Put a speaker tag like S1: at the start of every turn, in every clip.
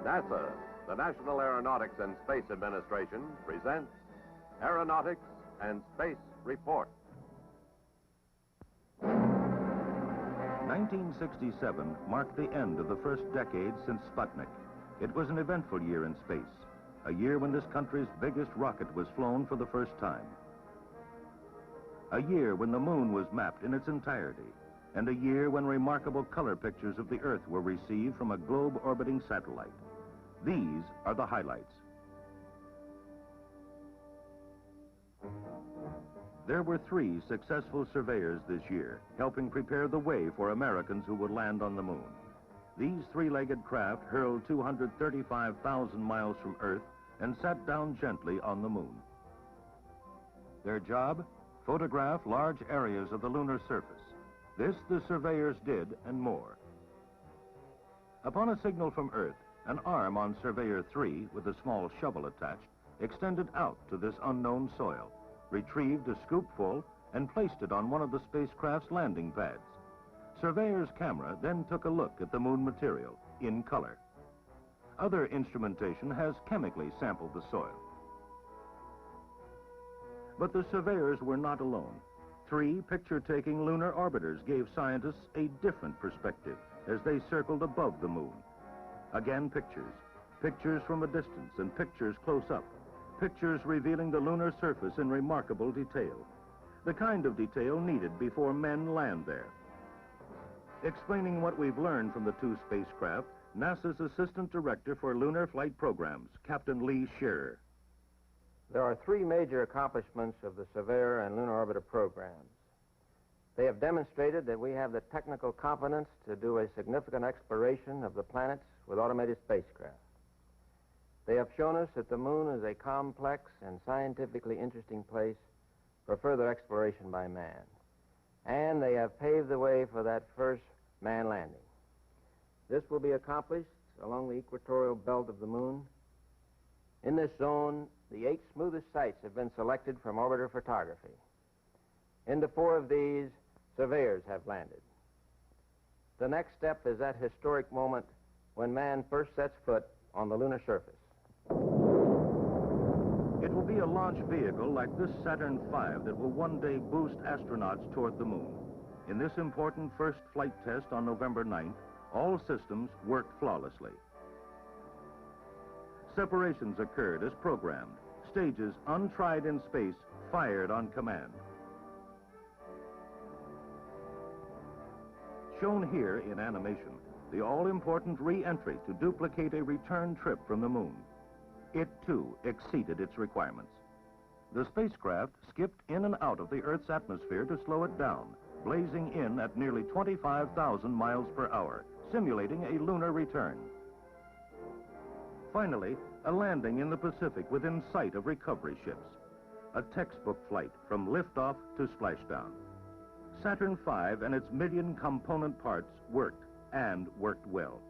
S1: NASA, the National Aeronautics and Space Administration, presents Aeronautics and Space Report.
S2: 1967 marked the end of the first decade since Sputnik. It was an eventful year in space, a year when this country's biggest rocket was flown for the first time. A year when the moon was mapped in its entirety, and a year when remarkable color pictures of the Earth were received from a globe-orbiting satellite. These are the highlights. There were 3 successful surveyors this year, helping prepare the way for Americans who would land on the moon. These 3-legged craft hurled 235,000 miles from Earth and sat down gently on the moon. Their job? Photograph large areas of the lunar surface. This the surveyors did, and more. Upon a signal from Earth, an arm on Surveyor 3, with a small shovel attached, extended out to this unknown soil, retrieved a scoopful, and placed it on one of the spacecraft's landing pads. Surveyor's camera then took a look at the moon material, in color. Other instrumentation has chemically sampled the soil. But the surveyors were not alone. 3 picture-taking lunar orbiters gave scientists a different perspective as they circled above the moon. Again, pictures. Pictures from a distance and pictures close up. Pictures revealing the lunar surface in remarkable detail. The kind of detail needed before men land there. Explaining what we've learned from the 2 spacecraft, NASA's Assistant Director for Lunar Flight Programs, Captain Lee Shearer.
S3: There are 3 major accomplishments of the Surveyor and Lunar Orbiter programs. They have demonstrated that we have the technical competence to do a significant exploration of the planets with automated spacecraft. They have shown us that the moon is a complex and scientifically interesting place for further exploration by man. And they have paved the way for that first manned landing. This will be accomplished along the equatorial belt of the moon. In this zone, the 8 smoothest sites have been selected from orbiter photography. Into 4 of these, surveyors have landed. The next step is that historic moment when man first sets foot on the lunar surface.
S2: It will be a launch vehicle like this Saturn V that will one day boost astronauts toward the moon. In this important first flight test on November 9th, all systems worked flawlessly. Separations occurred as programmed. Stages untried in space fired on command. Shown here in animation, the all-important re-entry to duplicate a return trip from the moon. It, too, exceeded its requirements. The spacecraft skipped in and out of the Earth's atmosphere to slow it down, blazing in at nearly 25,000 miles per hour, simulating a lunar return. Finally, a landing in the Pacific within sight of recovery ships. A textbook flight from liftoff to splashdown. Saturn V and its million component parts worked, and worked well.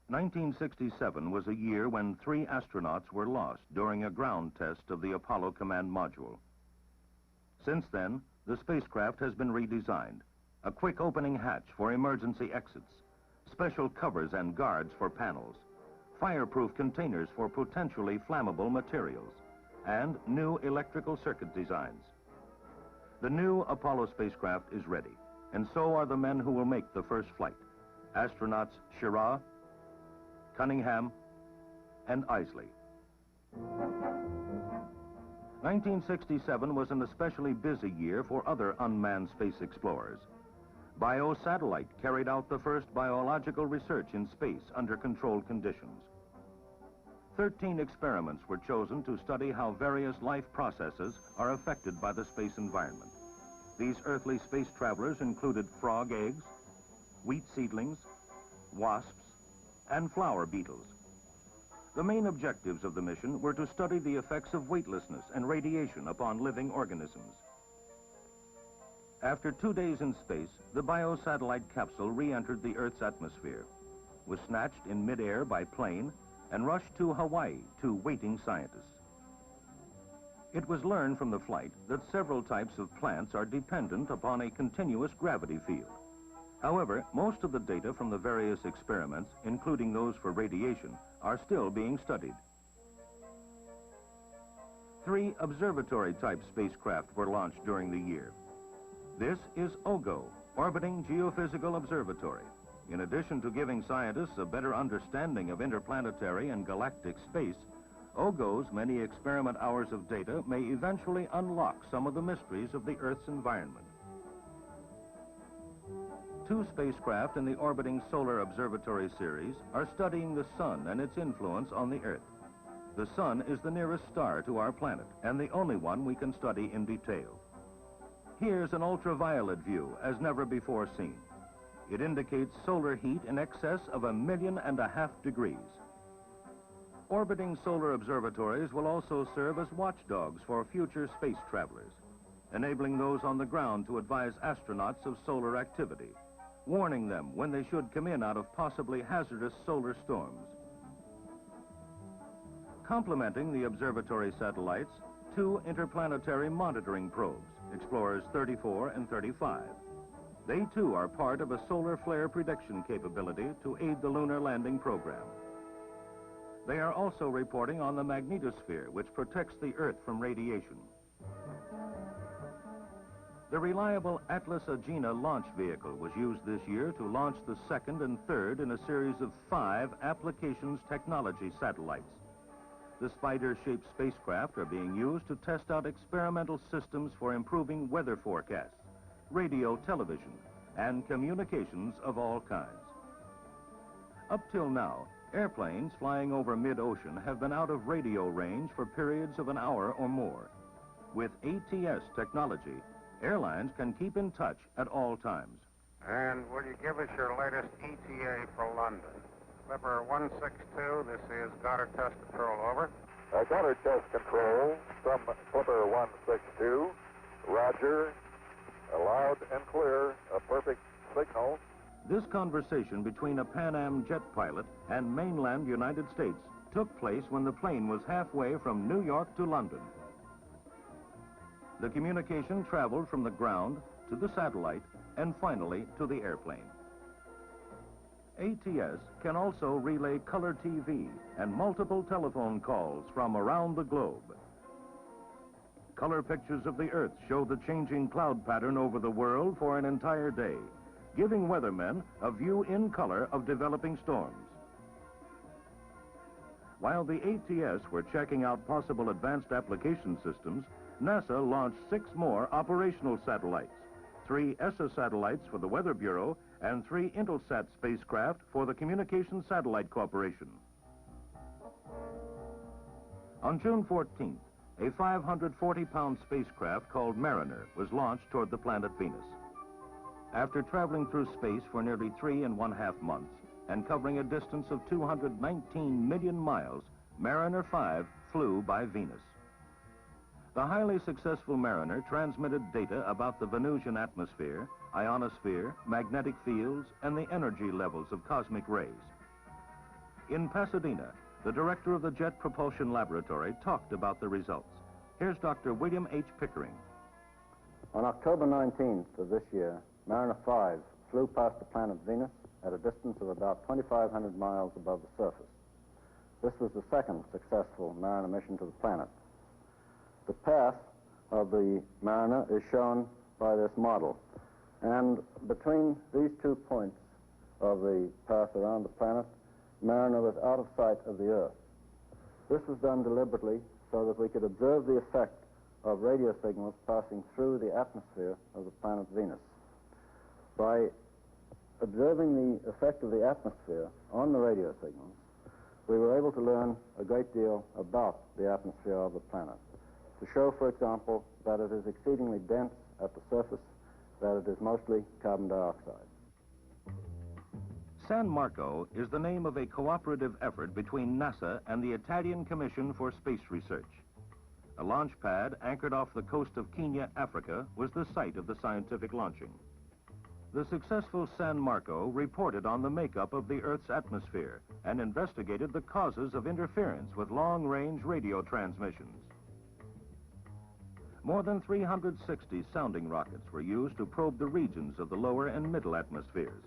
S2: 1967 was a year when 3 astronauts were lost during a ground test of the Apollo Command Module. Since then, the spacecraft has been redesigned. A quick opening hatch for emergency exits, special covers and guards for panels, fireproof containers for potentially flammable materials, and new electrical circuit designs. The new Apollo spacecraft is ready, and so are the men who will make the first flight. Astronauts Schirra, Cunningham, and Isley. 1967 was an especially busy year for other unmanned space explorers. Biosatellite carried out the first biological research in space under controlled conditions. 13 experiments were chosen to study how various life processes are affected by the space environment. These earthly space travelers included frog eggs, wheat seedlings, wasps, and flower beetles. The main objectives of the mission were to study the effects of weightlessness and radiation upon living organisms. After 2 days in space, the biosatellite capsule re-entered the Earth's atmosphere, was snatched in midair by plane, and rushed to Hawaii to waiting scientists. It was learned from the flight that several types of plants are dependent upon a continuous gravity field. However, most of the data from the various experiments, including those for radiation, are still being studied. 3 observatory-type spacecraft were launched during the year. This is OGO, Orbiting Geophysical Observatory. In addition to giving scientists a better understanding of interplanetary and galactic space, OGO's many experiment hours of data may eventually unlock some of the mysteries of the Earth's environment. 2 spacecraft in the Orbiting Solar Observatory series are studying the Sun and its influence on the Earth. The Sun is the nearest star to our planet, and the only one we can study in detail. Here's an ultraviolet view as never before seen. It indicates solar heat in excess of 1.5 million degrees. Orbiting solar observatories will also serve as watchdogs for future space travelers, enabling those on the ground to advise astronauts of solar activity, warning them when they should come in out of possibly hazardous solar storms. Complementing the observatory satellites, 2 interplanetary monitoring probes, Explorers 34 and 35. They too are part of a solar flare prediction capability to aid the lunar landing program. They are also reporting on the magnetosphere, which protects the Earth from radiation. The reliable Atlas Agena launch vehicle was used this year to launch the 2nd and 3rd in a series of 5 applications technology satellites. The spider-shaped spacecraft are being used to test out experimental systems for improving weather forecasts, radio, television, and communications of all kinds. Up till now, airplanes flying over mid-ocean have been out of radio range for periods of an hour or more. With ATS technology, airlines can keep in touch at all times.
S4: And will you give us your latest ETA for London? Clipper 162, this is Goddard Test Control, over.
S5: Goddard Test Control from Clipper 162. Roger. Loud and clear, a perfect signal.
S2: This conversation between a Pan Am jet pilot and mainland United States took place when the plane was halfway from New York to London. The communication traveled from the ground to the satellite and finally to the airplane. ATS can also relay color TV and multiple telephone calls from around the globe. Color pictures of the Earth show the changing cloud pattern over the world for an entire day, giving weathermen a view in color of developing storms. While the ATS were checking out possible advanced application systems, NASA launched 6 more operational satellites, 3 ESA satellites for the Weather Bureau, and 3 Intelsat spacecraft for the Communications Satellite Corporation. On June 14th, a 540-pound spacecraft called Mariner was launched toward the planet Venus. After traveling through space for nearly 3.5 months and covering a distance of 219 million miles, Mariner 5 flew by Venus. The highly successful Mariner transmitted data about the Venusian atmosphere, ionosphere, magnetic fields, and the energy levels of cosmic rays. In Pasadena, the director of the Jet Propulsion Laboratory talked about the results. Here's Dr. William H. Pickering.
S6: On October 19th of this year, Mariner 5 flew past the planet Venus at a distance of about 2,500 miles above the surface. This was the second successful Mariner mission to the planet. The path of the Mariner is shown by this model. And between these 2 points of the path around the planet, Mariner was out of sight of the Earth. This was done deliberately so that we could observe the effect of radio signals passing through the atmosphere of the planet Venus. By observing the effect of the atmosphere on the radio signals, we were able to learn a great deal about the atmosphere of the planet. To show, for example, that it is exceedingly dense at the surface, that it is mostly carbon dioxide.
S2: San Marco is the name of a cooperative effort between NASA and the Italian Commission for Space Research. A launch pad anchored off the coast of Kenya, Africa, was the site of the scientific launching. The successful San Marco reported on the makeup of the Earth's atmosphere and investigated the causes of interference with long-range radio transmissions. More than 360 sounding rockets were used to probe the regions of the lower and middle atmospheres.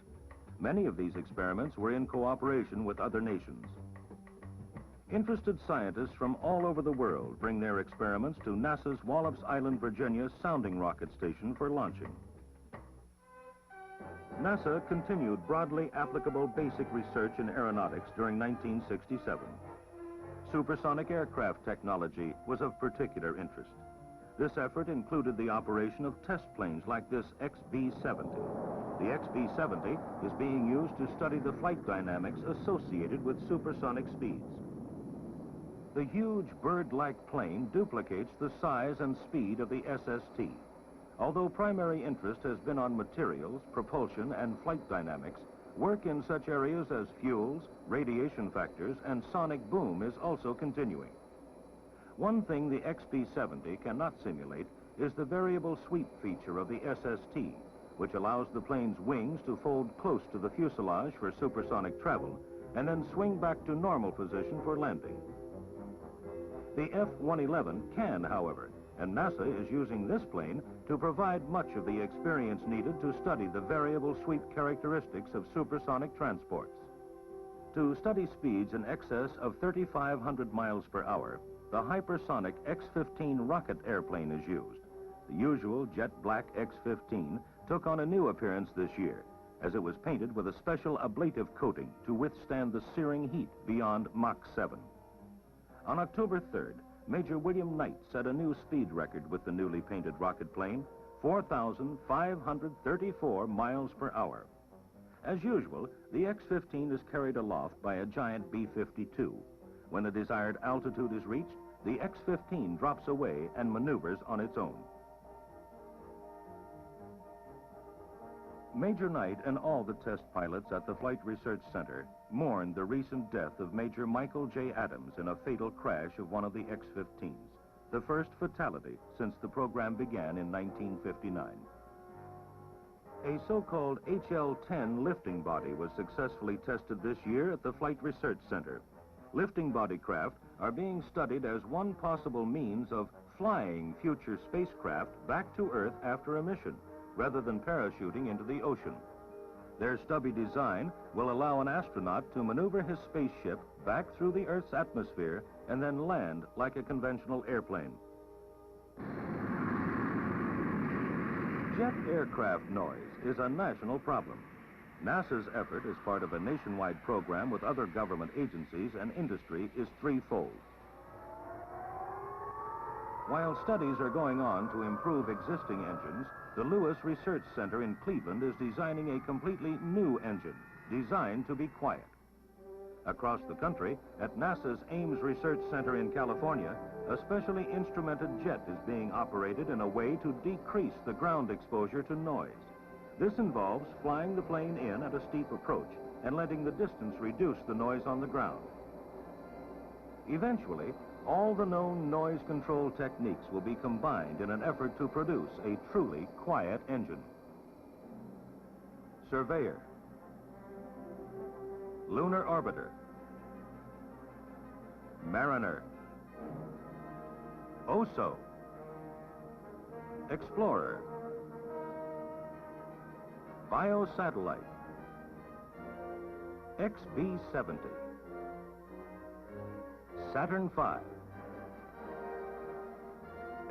S2: Many of these experiments were in cooperation with other nations. Interested scientists from all over the world bring their experiments to NASA's Wallops Island, Virginia sounding rocket station for launching. NASA continued broadly applicable basic research in aeronautics during 1967. Supersonic aircraft technology was of particular interest. This effort included the operation of test planes like this XB-70. The XB-70 is being used to study the flight dynamics associated with supersonic speeds. The huge bird-like plane duplicates the size and speed of the SST. Although primary interest has been on materials, propulsion, and flight dynamics, work in such areas as fuels, radiation factors, and sonic boom is also continuing. One thing the XB-70 cannot simulate is the variable sweep feature of the SST, which allows the plane's wings to fold close to the fuselage for supersonic travel and then swing back to normal position for landing. The F-111 can, however, and NASA is using this plane to provide much of the experience needed to study the variable sweep characteristics of supersonic transports. To study speeds in excess of 3,500 miles per hour, the hypersonic X-15 rocket airplane is used. The usual jet black X-15 took on a new appearance this year, as it was painted with a special ablative coating to withstand the searing heat beyond Mach 7. On October 3rd, Major William Knight set a new speed record with the newly painted rocket plane, 4,534 miles per hour. As usual, the X-15 is carried aloft by a giant B-52. When the desired altitude is reached, the X-15 drops away and maneuvers on its own. Major Knight and all the test pilots at the Flight Research Center mourned the recent death of Major Michael J. Adams in a fatal crash of one of the X-15s, the first fatality since the program began in 1959. A so-called HL-10 lifting body was successfully tested this year at the Flight Research Center. Lifting body craft are being studied as one possible means of flying future spacecraft back to Earth after a mission, rather than parachuting into the ocean. Their stubby design will allow an astronaut to maneuver his spaceship back through the Earth's atmosphere and then land like a conventional airplane. Jet aircraft noise is a national problem. NASA's effort as part of a nationwide program with other government agencies and industry is threefold. While studies are going on to improve existing engines, the Lewis Research Center in Cleveland is designing a completely new engine, designed to be quiet. Across the country, at NASA's Ames Research Center in California, a specially instrumented jet is being operated in a way to decrease the ground exposure to noise. This involves flying the plane in at a steep approach and letting the distance reduce the noise on the ground. Eventually, all the known noise control techniques will be combined in an effort to produce a truly quiet engine. Surveyor, Lunar Orbiter, Mariner, OSO, Explorer, Biosatellite, XB-70, Saturn V.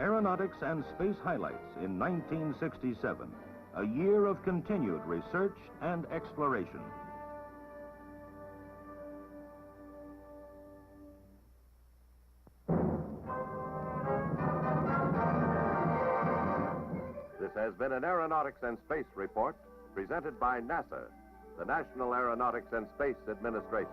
S2: Aeronautics and Space Highlights in 1967, a year of continued research and exploration.
S1: This has been an Aeronautics and Space Report presented by NASA, the National Aeronautics and Space Administration.